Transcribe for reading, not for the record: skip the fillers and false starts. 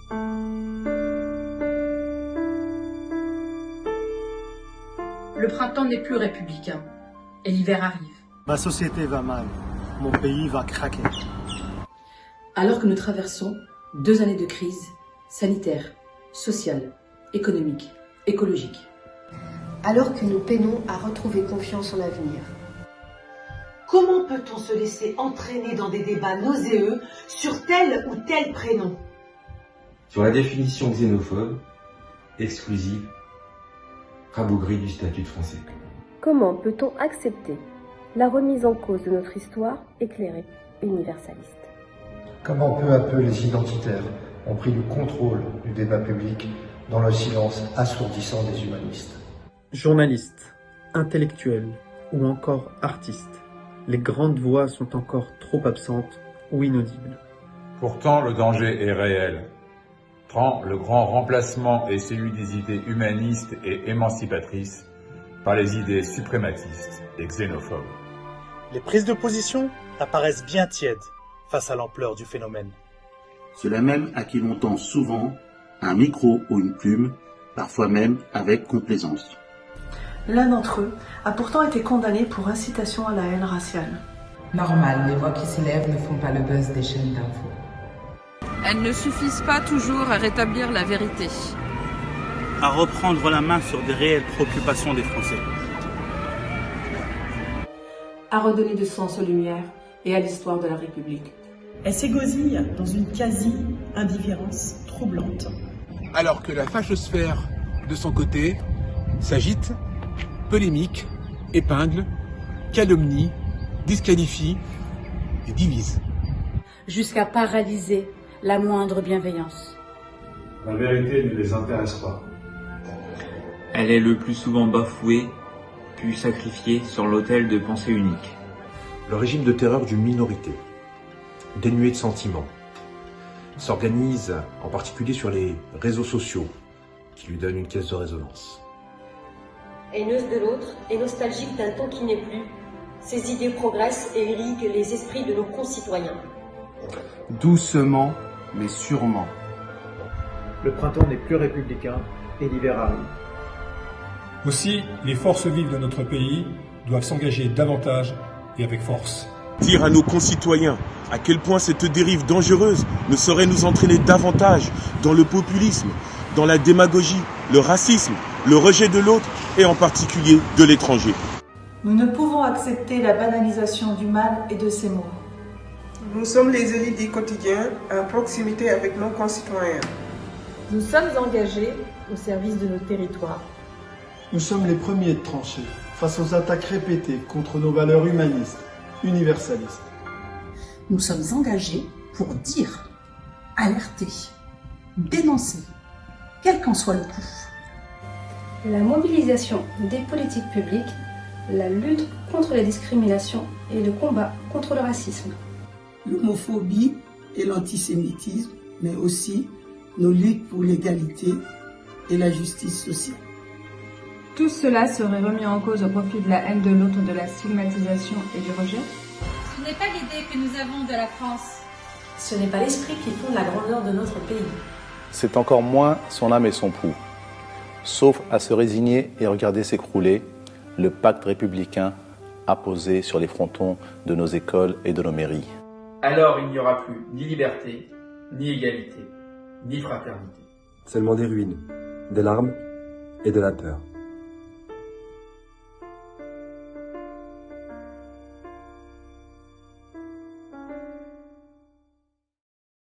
Le printemps n'est plus républicain et l'hiver arrive. Ma société va mal, mon pays va craquer. Alors que nous traversons 2 années de crise sanitaire, sociale, économique, écologique. Alors que nous peinons à retrouver confiance en l'avenir. Comment peut-on se laisser entraîner dans des débats nauséeux sur tel ou tel prénom? Sur la définition xénophobe, exclusive, rabougrie du statut de français. Comment peut-on accepter la remise en cause de notre histoire éclairée, universaliste? Comment peu à peu les identitaires ont pris le contrôle du débat public dans le silence assourdissant des humanistes. Journalistes, intellectuels ou encore artistes, les grandes voix sont encore trop absentes ou inaudibles. Pourtant, le danger est réel. Tant le grand remplacement est celui des idées humanistes et émancipatrices par les idées suprématistes et xénophobes. Les prises de position apparaissent bien tièdes face à l'ampleur du phénomène. Ceux-là même à qui l'on tend souvent un micro ou une plume, parfois même avec complaisance. L'un d'entre eux a pourtant été condamné pour incitation à la haine raciale. Normal, les voix qui s'élèvent ne font pas le buzz des chaînes d'infos. Elles ne suffisent pas toujours à rétablir la vérité. À reprendre la main sur des réelles préoccupations des Français. À redonner du sens aux Lumières et à l'histoire de la République. Elle s'égosille dans une quasi-indifférence troublante. Alors que la fachosphère, de son côté, s'agite, polémique, épingle, calomnie, disqualifie et divise. Jusqu'à paralyser la moindre bienveillance. La vérité ne les intéresse pas. Elle est le plus souvent bafouée, puis sacrifiée sur l'autel de pensées uniques. Le régime de terreur d'une minorité, dénuée de sentiments, s'organise en particulier sur les réseaux sociaux, qui lui donnent une caisse de résonance. Haineuse de l'autre et nostalgique d'un temps qui n'est plus, ses idées progressent et irriguent les esprits de nos concitoyens. Doucement, mais sûrement. Le printemps n'est plus républicain et l'hiver arrive. Aussi, les forces vives de notre pays doivent s'engager davantage et avec force. Dire à nos concitoyens à quel point cette dérive dangereuse ne saurait nous entraîner davantage dans le populisme, dans la démagogie, le racisme, le rejet de l'autre et en particulier de l'étranger. Nous ne pouvons accepter la banalisation du mal et de ses mots. Nous sommes les élites du quotidien en proximité avec nos concitoyens. Nous sommes engagés au service de nos territoires. Nous sommes les premiers de trancher face aux attaques répétées contre nos valeurs humanistes, universalistes. Nous sommes engagés pour dire, alerter, dénoncer, quel qu'en soit le coût. La mobilisation des politiques publiques, la lutte contre les discriminations et le combat contre le racisme. L'homophobie et l'antisémitisme, mais aussi nos luttes pour l'égalité et la justice sociale. Tout cela serait remis en cause au profit de la haine de l'autre, de la stigmatisation et du rejet? Ce n'est pas l'idée que nous avons de la France. Ce n'est pas l'esprit qui fonde la grandeur de notre pays. C'est encore moins son âme et son pouls. Sauf à se résigner et regarder s'écrouler le pacte républicain apposé sur les frontons de nos écoles et de nos mairies. Alors il n'y aura plus ni liberté, ni égalité, ni fraternité. Seulement des ruines, des larmes et de la peur.